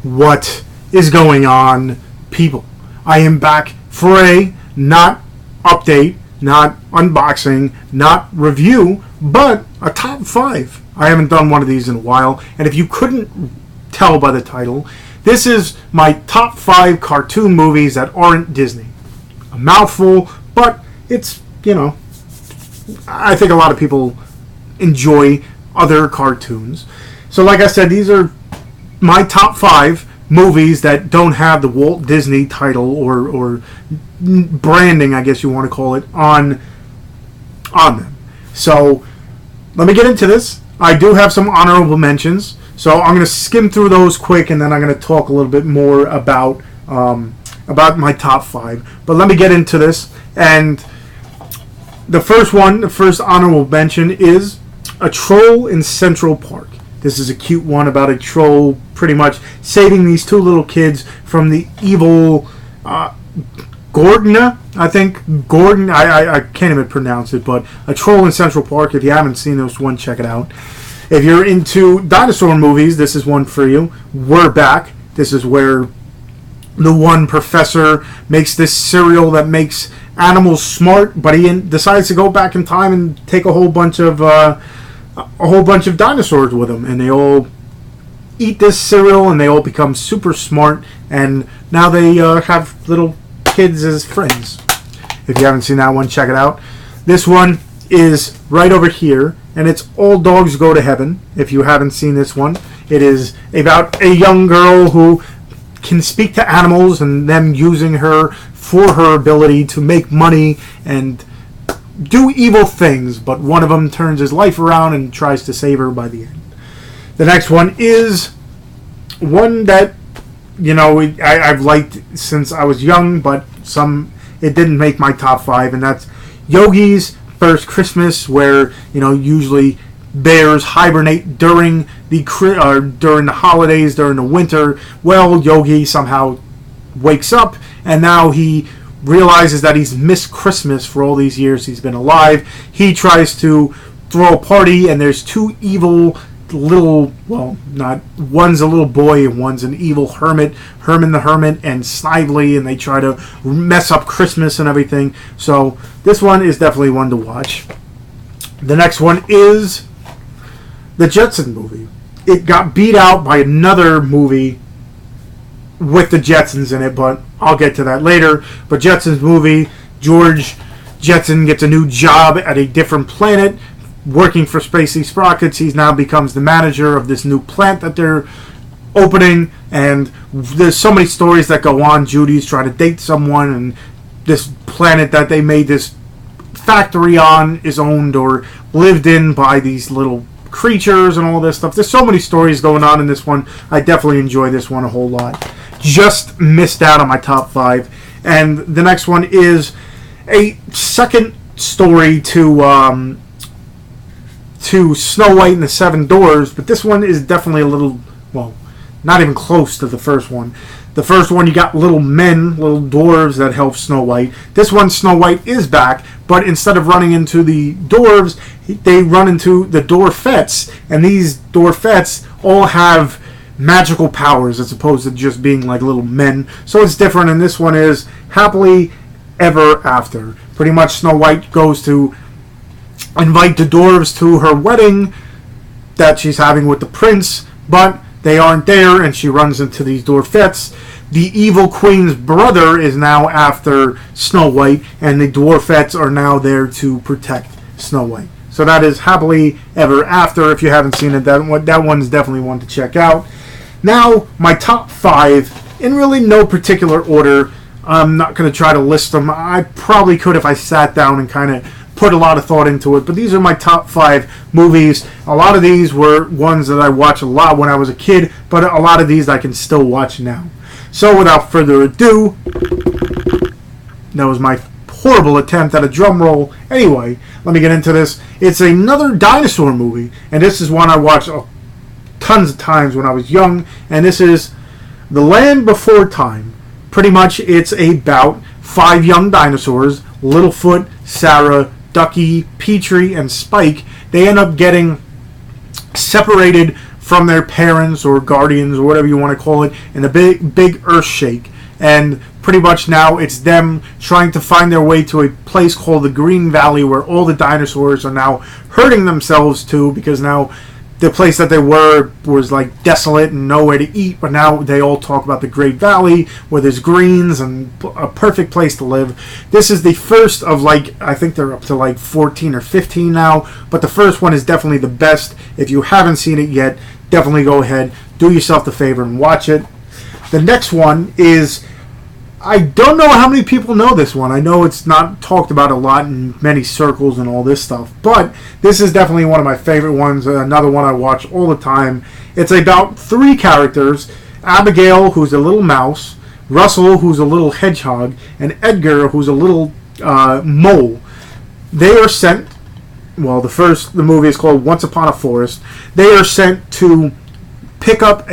What is going on, people? I am back for a not update, not unboxing, not review, but a top 5. I haven't done one of these in a while, and if you couldn't tell by the title, this is my top 5 cartoon movies that aren't Disney. A mouthful, but it's, I think a lot of people enjoy other cartoons. So like I said, these are my top 5 movies that don't have the Walt Disney title or branding, I guess you want to call it, on them. So let me get into this. I do have some honorable mentions, so I'm going to skim through those quick, and then I'm going to talk a little bit more about my top 5. But let me get into this, and the first honorable mention is A Troll in Central Park. This is a cute one about a troll pretty much saving these two little kids from the evil Gordon. I can't even pronounce it, but A Troll in Central Park. If you haven't seen this one, check it out. If you're into dinosaur movies, this is one for you. We're Back. This is where the one professor makes this cereal that makes animals smart, but he decides to go back in time and take a whole bunch of dinosaurs with him, and they all eat this cereal and they all become super smart, and now they have little kids as friends. If you haven't seen that one, check it out. This one is right over here, and it's All Dogs Go to Heaven. If you haven't seen this one, it is about a young girl who can speak to animals and them using her for her ability to make money and do evil things, but one of them turns his life around and tries to save her by the end. The next one is one that I've liked since I was young, but it didn't make my top 5, and that's Yogi's First Christmas, where usually bears hibernate during the holidays, during the winter. Well, Yogi somehow wakes up, and now he realizes that he's missed Christmas for all these years he's been alive. He tries to throw a party, and there's two evil one's a little boy and one's an evil hermit, Herman the Hermit and Snively, and they try to mess up Christmas and everything. So this one is definitely one to watch. The next one is the Jetsons movie. It got beat out by another movie with the Jetsons in it, but I'll get to that later. But Jetsons movie, George Jetson gets a new job at a different planet, working for Spacey Sprockets. He now becomes the manager of this new plant that they're opening, and there's so many stories that go on. Judy's trying to date someone, and this planet that they made this factory on is owned or lived in by these little creatures and all this stuff. There's so many stories going on in this one. I definitely enjoy this one a whole lot. Just missed out on my top 5. And the next one is a second story to Snow White and the Seven Dwarfs, but this one is definitely a little, not even close to the first one. The first one, you got little dwarves that help Snow White. This one, Snow White is back, but instead of running into the dwarves, they run into the Dwarfettes, and these Dwarfettes all have magical powers as opposed to just being like little men. So it's different, and this one is Happily Ever After. Pretty much Snow White goes to invite the dwarves to her wedding that she's having with the prince, but they aren't there, and she runs into these Dwarfettes. The evil queen's brother is now after Snow White, and the Dwarfettes are now there to protect Snow White. So that is Happily Ever After. If you haven't seen it, that one's definitely one to check out. Now, my top 5, in really no particular order. I'm not going to try to list them. I probably could if I sat down and kind of put a lot of thought into it, but these are my top 5 movies. A lot of these were ones that I watched a lot when I was a kid, but a lot of these I can still watch now. So without further ado, that was my horrible attempt at a drum roll. Anyway, let me get into this. It's another dinosaur movie, and this is one I watched tons of times when I was young, and this is The Land Before Time. Pretty much it's about 5 young dinosaurs, Littlefoot, Sarah, Ducky, Petrie, and Spike. They end up getting separated from their parents or guardians or whatever you want to call it, in a big earth shake. And pretty much now it's them trying to find their way to a place called the Green Valley, where all the dinosaurs are now hurting themselves too, because now the place that they were was like desolate and nowhere to eat, but now they all talk about the Great Valley where there's greens and a perfect place to live. This is the first of, like, I think they're up to like 14 or 15 now, but the first one is definitely the best. If you haven't seen it yet, definitely go ahead, do yourself the favor and watch it. The next one is, I don't know how many people know this one. I know it's not talked about a lot in many circles and all this stuff, but this is definitely one of my favorite ones. Another one I watch all the time. It's about 3 characters: Abigail, who's a little mouse; Russell, who's a little hedgehog; and Edgar, who's a little mole. They are sent. Well, the movie is called Once Upon a Forest. They are sent to pick up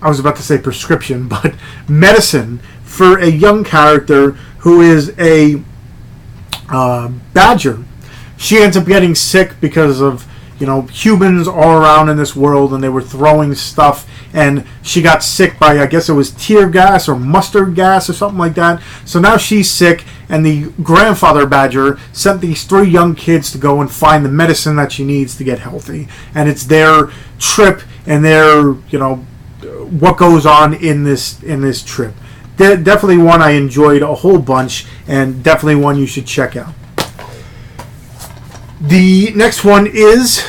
I was about to say prescription, but medicine for a young character who is a badger. She ends up getting sick because of, humans all around in this world, and they were throwing stuff, and she got sick by, I guess it was tear gas or mustard gas or something like that. So now she's sick, and the grandfather badger sent these 3 young kids to go and find the medicine that she needs to get healthy. And it's their trip and their, what goes on in this trip. Definitely one I enjoyed a whole bunch, and definitely one you should check out. The next one is,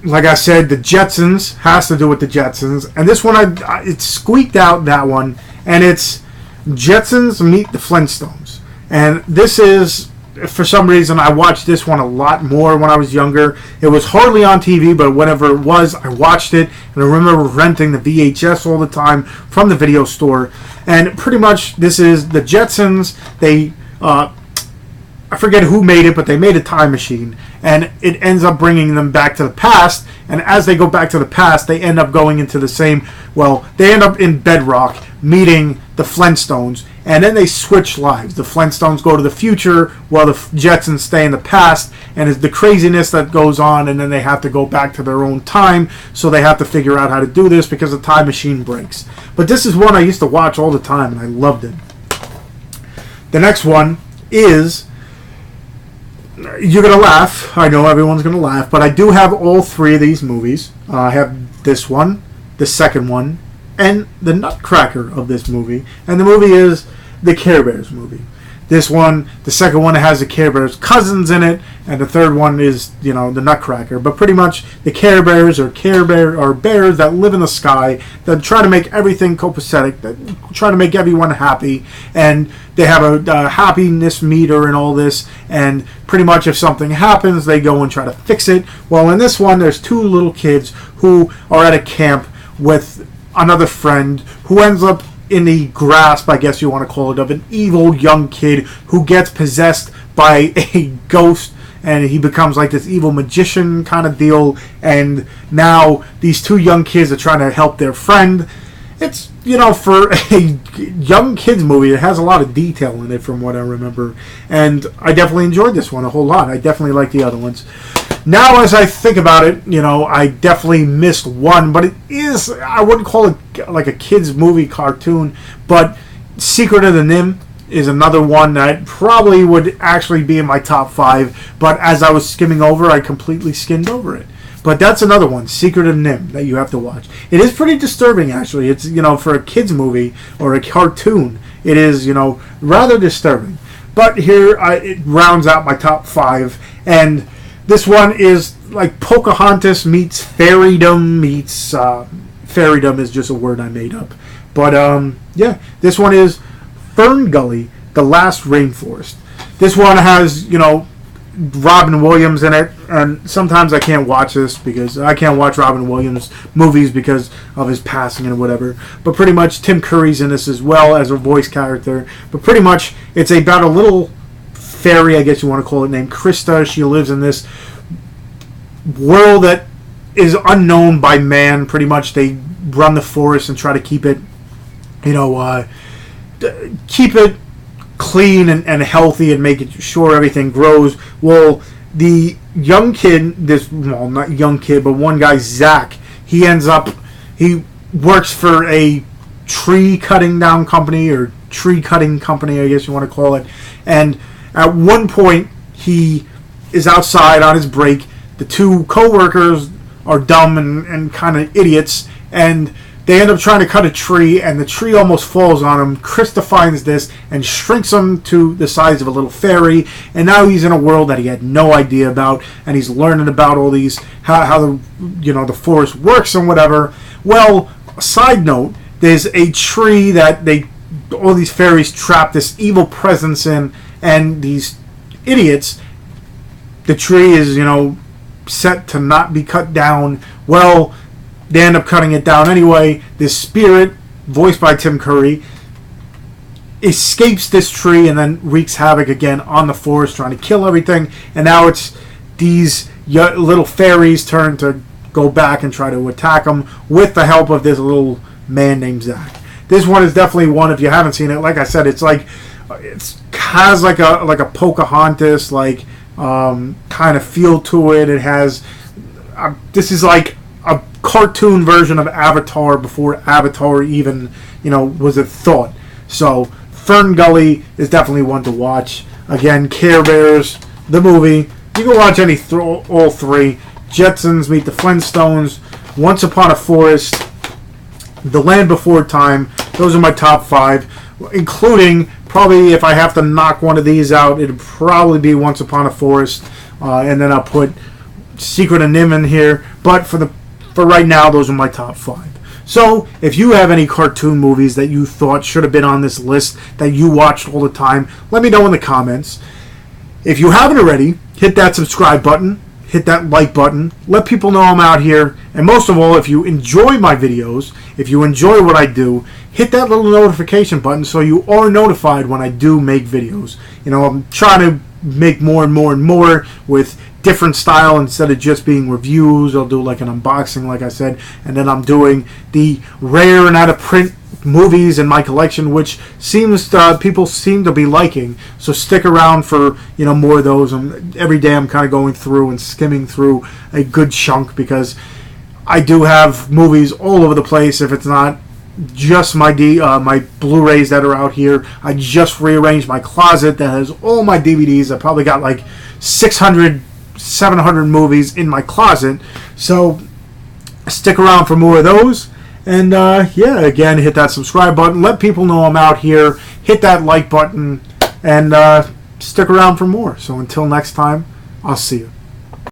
like I said, the Jetsons. Has to do with the Jetsons, and this one it squeaked out, that one, and it's Jetsons Meet the Flintstones. And this is, for some reason, I watched this one a lot more when I was younger. It was hardly on TV, but whenever it was, I watched it. And I remember renting the VHS all the time from the video store. And pretty much, this is the Jetsons. They, I forget who made it, but they made a time machine. And it ends up bringing them back to the past. And as they go back to the past, they end up going into the same, they end up in Bedrock, meeting the Flintstones. And then they switch lives. The Flintstones go to the future while the Jetsons stay in the past. And it's the craziness that goes on. And then they have to go back to their own time. So they have to figure out how to do this because the time machine breaks. But this is one I used to watch all the time, and I loved it. The next one is, you're going to laugh. I know everyone's going to laugh. But I do have all 3 of these movies. I have this one, the second one, and the nutcracker of this movie. And the movie is the Care Bears movie. This one, the second one, has the Care Bears cousins in it, and the third one is, the Nutcracker. But pretty much, the Care Bears are bears that live in the sky, that try to make everything copacetic, that try to make everyone happy, and they have a happiness meter and all this, and pretty much if something happens, they go and try to fix it. Well, in this one, there's 2 little kids who are at a camp with another friend who ends up in the grasp, I guess you want to call it, of an evil young kid who gets possessed by a ghost, and he becomes like this evil magician kind of deal. And now these 2 young kids are trying to help their friend. It's, for a young kids movie, it has a lot of detail in it from what I remember, and I definitely enjoyed this one a whole lot. I definitely like the other ones. Now, as I think about it, I definitely missed one, but it is, I wouldn't call it like a kids movie cartoon, but Secret of the Nim is another one that probably would actually be in my top 5, but as I was skimming over, I completely skimmed over it. But that's another one, Secret of Nim, that you have to watch. It is pretty disturbing, actually. It's, for a kids movie or a cartoon, it is, rather disturbing. But here, it rounds out my top 5, and this one is like Pocahontas meets fairydom meets... fairydom is just a word I made up. But, yeah, this one is Fern Gully, The Last Rainforest. This one has, Robin Williams in it, and sometimes I can't watch this because I can't watch Robin Williams movies because of his passing and whatever. But pretty much Tim Curry's in this as well as a voice character. But pretty much it's about a little fairy, I guess you want to call it, named Krista. She lives in this world that is unknown by man. Pretty much they run the forest and try to keep it, keep it clean and healthy and make it sure everything grows. Well, the young kid, well, not young kid, but one guy, Zach, he works for a tree cutting down company, or tree cutting company, I guess you want to call it. And at one point, he is outside on his break. The two co-workers are dumb and kind of idiots, and they end up trying to cut a tree, and the tree almost falls on him. Krista finds this and shrinks him to the size of a little fairy, and now he's in a world that he had no idea about, and he's learning about all these, how the forest works and whatever. Well, side note, there's a tree that all these fairies trap this evil presence in, and these idiots, the tree is, set to not be cut down. Well, they end up cutting it down anyway. This spirit, voiced by Tim Curry, escapes this tree and then wreaks havoc again on the forest, trying to kill everything. And now it's these little fairies' turn to go back and try to attack them with the help of this little man named Zach. This one is definitely one, if you haven't seen it, like I said, it has like a Pocahontas kind of feel to it. It has this is like a cartoon version of Avatar before Avatar even was a thought. So Fern Gully is definitely one to watch. Again, Care Bears, the movie. You can watch all three. Jetsons Meet the Flintstones, Once Upon a Forest, The Land Before Time. Those are my top 5, including, probably if I have to knock one of these out, it'd probably be Once Upon a Forest, and then I'll put Secret of Nim in here. But for right now, those are my top 5. So, if you have any cartoon movies that you thought should have been on this list that you watched all the time, let me know in the comments. If you haven't already, hit that subscribe button, hit that like button, let people know I'm out here, and most of all, if you enjoy my videos, if you enjoy what I do, hit that little notification button so you are notified when I do make videos. I'm trying to make more and more and more with different style instead of just being reviews. I'll do like an unboxing, like I said, and then I'm doing the rare and out of print movies in my collection, which people seem to be liking. So stick around for more of those. Every day I'm kind of going through and skimming through a good chunk, because I do have movies all over the place. If it's not just my Blu-rays that are out here, I just rearranged my closet that has all my DVDs. I probably got like 700 movies in my closet. So stick around for more of those. And again, hit that subscribe button. Let people know I'm out here. Hit that like button. And stick around for more. So until next time, I'll see you.